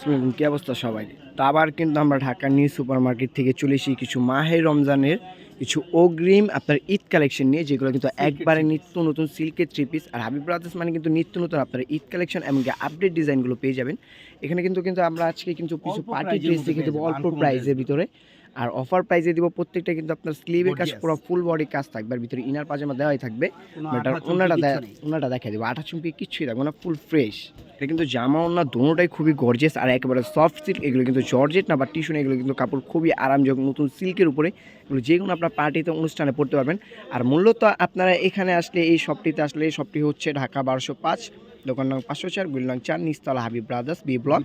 আসসালামু আলাইকুম, কি অবস্থা সবাই? তো আবার কিন্তু আমরা ঢাকা নিউ সুপার মার্কেট থেকে চলে এসেছি কিছু মাহে রমজানের কিছু অগ্রিম আপনার ঈদ কালেকশন নিয়ে, যেগুলো কিন্তু একবারে নিত্য নতুন সিল্কের থ্রি পিস। আর হাবিব ব্রাদার্স মানে কিন্তু নিত্য নতুন আপনার ঈদ কালেকশন এমনকি আপডেট ডিজাইনগুলো পেয়ে যাবেন এখানে। কিন্তু আমরা আজকে কিন্তু কিছু পার্টি ড্রেস দেখে দেবো অল্প প্রাইসের ভিতরে, আর অফার প্রাইসে দিব। প্রত্যেকটা কিন্তু আপনার স্লিভের কাজ পুরো ফুল বডি কাজ থাকবে, আর ভিতরে ইনার পাজামা দেওয়াই থাকবে। ওনাটা দেখাই দেবো, আঠা চুম্পি কিছুই থাকবে না, ফুল ফ্রেশ। এটা কিন্তু জামা ওনা দোনোটাই খুবই গর্জিয়াস আর একেবারে সফট সিল্ক। এগুলো কিন্তু জর্জেট না বা টিস্যু না, এগুলো কিন্তু কাপড় খুবই আরামদায়ক নতুন সিল্কের উপরে। এগুলো যে কোনো আপনার পার্টিতে অনুষ্ঠানে পড়তে পারবেন। আর মূলত আপনারা এখানে আসলে এই শপটিতে আসলে এই শপটি হচ্ছে ঢাকা 1205, দোকান নং 504, বিল নং 4, নিচতলা হাবিব ব্রাদার্স বি ব্লক।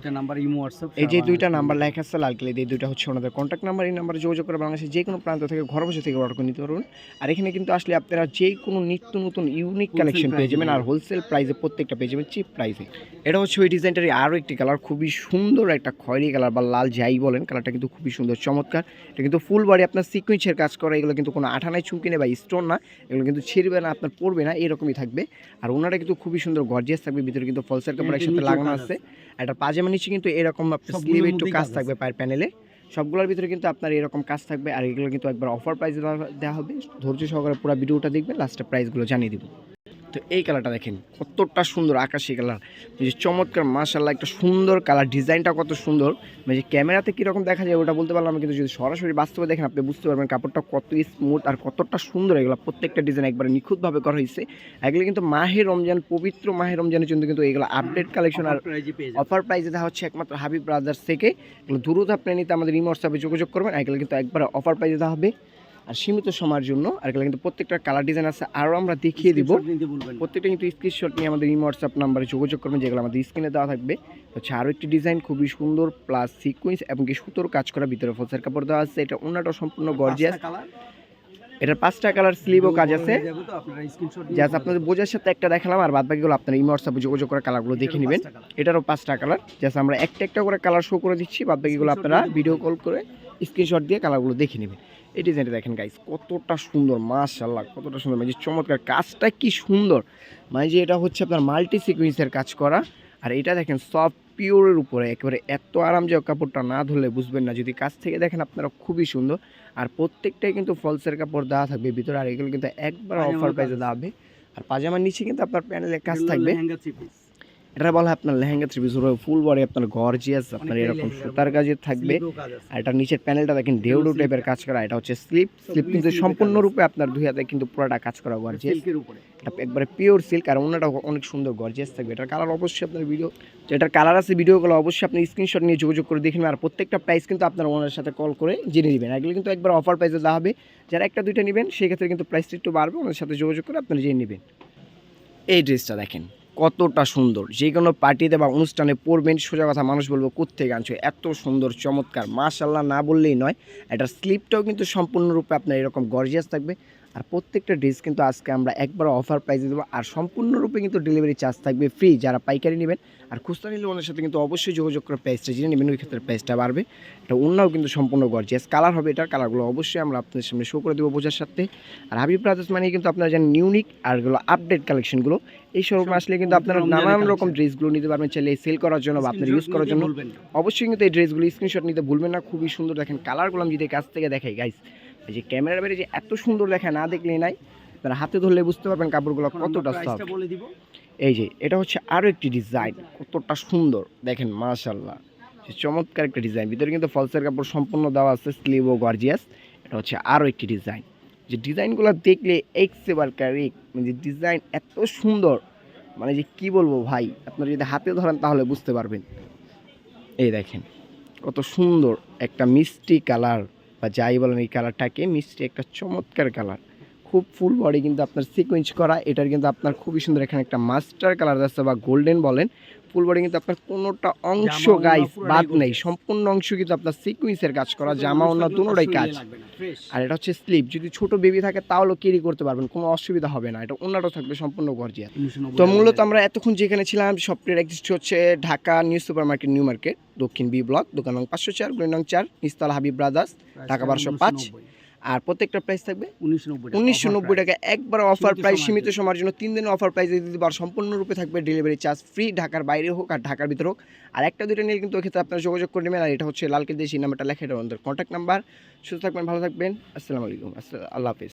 এই যে দুইটা নাম্বার লেখা আছে লাল কালি, এই দুইটা হচ্ছে ওনাদের কন্ট্যাক্ট নাম্বার। এই নাম্বারে যোগাযোগ করে বাংলাদেশের যে কোনো প্রান্ত থেকে ঘর বসে থেকে অর্ডার করে নিতে পারবেন। আর এখানে কিন্তু আসলে আপনারা যে কোনো নিত্য নতুন ইউনিক কালেকশন পেয়ে যাবেন, আর হোলসেল প্রাইসে প্রত্যেকটা পেয়ে যাবেন চিপ প্রাইসে। এটা হচ্ছে ওই ডিজাইনটারই আরও একটি কালার, খুবই সুন্দর একটা খয়েরি কালার বা লাল যাই বলেন, কালারটা কিন্তু খুবই সুন্দর চমৎকার। এটা কিন্তু ফুল বডি আপনার সিকুয়েন্সের কাজ করা, এগুলো কিন্তু কোনো আঠা নাই, চুমকি নেই বা স্টোন না, এগুলো কিন্তু ছিঁড়বে না, আপনার পড়বে না, এরকমই থাকবে। আর ওনারা কিন্তু খুবই সুন্দর গর্জিয়াস থাকবে, ভিতরে কিন্তু ফলসের কাপড়ের সাথে লাগানো আছে। একটা পাজামা নিচে কিন্তু এরকম আপনার স্লিভে একটু কাজ থাকবে পায়ের প্যানেলে, সবগুলোর ভিতরে কিন্তু আপনার এরকম কাজ থাকবে। আর এগুলো কিন্তু একবার অফার প্রাইসে দেওয়া হবে। ধৈর্য সহকারে পুরো ভিডিওটা দেখবেন, লাস্টে প্রাইসগুলো জানিয়ে দিব। তো এই কালারটা দেখেন কতটা সুন্দর, আকাশি কালার, যে চমৎকার মাশাআল্লাহ একটা সুন্দর কালার, ডিজাইনটা কত সুন্দর। মানে যে ক্যামেরাতে কীরকম দেখা যায় ওটা বলতে পারলাম, কিন্তু যদি সরাসরি বাস্তবে দেখেন আপনি বুঝতে পারবেন কাপড়টা কত স্মুথ আর কতটা সুন্দর। এগুলো প্রত্যেকটা ডিজাইন একবারে নিখুঁতভাবে করা হয়েছে। এগুলো কিন্তু মাহে রমজান, পবিত্র মাহে রমজানের জন্য কিন্তু এগুলো আপডেট কালেকশন আর অফার প্রাইসে দেওয়া হচ্ছে একমাত্র হাবিব ব্রাদার্স থেকে। এগুলো দ্রুত আপনি নিতে আমাদের ইমো হোয়াটসঅ্যাপে যোগাযোগ করবেন। এগুলো কিন্তু একবারে অফার প্রাইসে দেওয়া হবে আর সীমিত সময়ের জন্য। আর এগুলো কিন্তু প্রত্যেকটা কালার ডিজাইন আছে, আরও আমরা দেখিয়ে দিব। প্রত্যেকটা কিন্তু স্ক্রিনশট নিয়ে আমাদের ইমো হোয়াটসঅ্যাপ নাম্বারে যোগাযোগ করবেন, যেগুলো আমাদের স্ক্রিনে দেওয়া থাকবে। হচ্ছে আরও একটি ডিজাইন খুবই সুন্দর প্লাস সিকোয়েন্স এবং কি সুতোর কাজ করা, ভিতরে ফলসের কাপড় দেওয়া আছে। এটা অন্যটা সম্পূর্ণ গর্জিয়াস। এটার 5টা কালার স্লিভও কাজ আছে, জাস্ট আপনাদের বোঝার সাথে একটা দেখালাম, আর বাদ বাকিগুলো আপনার ইমো হোয়াটসঅ্যাপে যোগাযোগ করে কালারগুলো দেখে নেবেন। এটারও 5টা কালার, জাস্ট আমরা একটা একটা করে কালার শো করে দিচ্ছি, বাদ বাকিগুলো আপনারা ভিডিও কল করে স্ক্রিনশট দিয়ে কালারগুলো দেখে নেবেন। এই ডিজাইনটা দেখেন গাইস কতটা সুন্দর, মাশাআল্লাহ কতটা সুন্দর, মানে চমৎকার, কাজটা কি সুন্দর। মানে যে এটা হচ্ছে আপনার মাল্টি সিকুয়েন্সের কাজ করা। আর এটা দেখেন সফট পিওরের উপরে, একেবারে এত আরামদায়ক, কাপড়টা না ধরলে বুঝবেন না, যদি কাছ থেকে দেখেন আপনারা খুবই সুন্দর। আর প্রত্যেকটাই কিন্তু ফলসের কাপড় দেওয়া থাকবে ভিতরে, আর এগুলো কিন্তু একবার অফার প্রাইসে দেওয়া হবে। আর পাজামার নিচে কিন্তু আপনার প্যানেলের কাজ থাকবে। এটা বলা হয় আপনার lehenga three piece, full body আপনার গর্জিয়াস, আপনার এরকম সুতার কাজে থাকবে। আর এটার নিচের প্যানেলটা দেখেন ডেউডো টাইপের কাজ করা। এটা হচ্ছে স্লিপ কিন্তু সম্পূর্ণরূপে আপনার দুই হাতে কিন্তু পুরোটা কাজ করা গর্জিয়াস, এটা একবারে পিওর সিল্ক। আর অন্যটা অনেক সুন্দর গর্জিয়াস থাকবে। এটার কালার অবশ্যই আপনার ভিডিও, যেটার কালার আছে ভিডিওগুলো অবশ্যই আপনি স্ক্রিনশট নিয়ে যোগাযোগ করে দেখে নেবেন। আর প্রত্যেকটা প্রাইস কিন্তু আপনার ওনার সাথে কল করে জেনে নেবেন। এগুলো কিন্তু একবার অফার প্রাইসে দেওয়া হবে, যারা একটা দুইটা নেবেন সেই ক্ষেত্রে কিন্তু প্রাইসটা একটু বাড়বে, ওনার সাথে যোগাযোগ করে আপনারা জেনে নেবেন। এই ড্রেসটা দেখেন কতটা সুন্দর, যে কোনো পার্টিতে বা অনুষ্ঠানে পরবেন, সোজা কথা মানুষ বলবো কোত্থেকে আনছো, এত সুন্দর চমৎকার, মাশাআল্লাহ না বললেই নয়। এটার স্লিপটাও কিন্তু সম্পূর্ণরূপে আপনার এরকম গর্জিয়াস থাকবে। আর প্রত্যেকটা ড্রেস কিন্তু আজকে আমরা একবার অফার প্রাইসে দেবো, আর সম্পূর্ণরূপে কিন্তু ডেলিভারি চার্জ থাকবে ফ্রি, যারা পাইকারি নেবেন। আর খুচরা নিলে ওনার সাথে কিন্তু অবশ্যই যোগাযোগ করে প্রাইসটা জেনে নেবেন, ওই ক্ষেত্রে প্রাইসটা বাড়বে। এটা অন্যও কিন্তু সম্পূর্ণ গর্জিয়াস কালার হবে, এটার কালারগুলো অবশ্যই আমরা আপনাদের সামনে শো করে দেবো বোঝার সাথে। আর হাবিব ব্রাদার্স মানে কিন্তু আপনারা জানেন ইউনিক আর এগুলো আপডেট কালেকশনগুলো, এই শোরুমে আসলে কিন্তু আপনারা নানান রকম ড্রেসগুলো নিতে পারবেন, চাইলে সেল করার জন্য বা আপনার ইউজ করার জন্য। অবশ্যই কিন্তু এই ড্রেসগুলো স্ক্রিনশট নিতে ভুলবেন না, খুবই সুন্দর। দেখেন কালারগুলো আমি যদি কাছ থেকে দেখাই গাইস, এই যে ক্যামেরার বাইরে যে এত সুন্দর দেখা না দেখলেই নাই, আপনারা হাতে ধরলে বুঝতে পারবেন কাপড়গুলো কতটা সফট। এই যে এটা হচ্ছে আরও একটি ডিজাইন, কতটা সুন্দর দেখেন মাশাআল্লাহ, চমৎকার একটা ডিজাইন। ভিতরে কিন্তু ফলসের কাপড় সম্পূর্ণ দেওয়া আছে, স্লিভ ও গর্জিয়াস। এটা হচ্ছে আরও একটি ডিজাইন, যে ডিজাইনগুলো দেখলে এক্সেবার ক্যারিক, মানে ডিজাইন এত সুন্দর, মানে যে কি বলবো ভাই, আপনারা যদি হাতে ধরেন তাহলে বুঝতে পারবেন। এই দেখেন কত সুন্দর একটা মিষ্টি কালার, বা যাই বলেন এই কালারটাকে মিষ্টি একটা চমৎকার কালার, খুব ফুল বডি কিন্তু আপনার সিকোয়েন্স করা। এটার কিন্তু আপনার খুবই সুন্দর, এখানে একটা মাস্টার কালার আছে বা গোল্ডেন বলেন, ফুল বডি কিন্তু আপনার কোনোটা অংশ গাইস বাদ নেই, সম্পূর্ণ অংশ কিন্তু আপনার সিকোয়েন্সের কাজ করা, জামা অন্য দুটোটাই কাজ। আর এটা হচ্ছে স্লিপ, যদি ছোট বেবি থাকে তাহলেও ক্যারি করতে পারবেন, কোনো অসুবিধা হবে না। এটা অন্যটাও থাকবে সম্পূর্ণ গর্জিয়াস। তো মূলত আমরা এতক্ষণ যেখানে ছিলাম শপটির এক্সিস্ট হচ্ছে Dhaka new super market, new market, দক্ষিণ বি ব্লক, দোকান নং 504, বিল নং 4, নিচতলা হাবিব ব্রাদার্স, ঢাকা 1205। আর প্রত্যেকটা প্রাইস থাকবে 1990 টাকা, একবার অফার প্রাইস, সীমিত সময়ের জন্য 3 দিনের অফার প্রাইস দিতে পার, সম্পূর্ণরূপে থাকবে ডেলিভারি চার্জ ফ্রি, ঢাকার বাইরে হোক আর ঢাকার ভিতরে হোক। আর একটা দুইটা নিয়ে কিন্তু ক্ষেত্রে আপনারা যোগাযোগ করে নেবেন। আর এটা হচ্ছে লালকে দেশি নাম্বারটা লেখা, এটা আমাদের কন্ট্যাক্ট নাম্বার। সুস্থ থাকবেন, ভালো থাকবেন, আসসালামু আলাইকুম, আল্লাহ হাফেজ।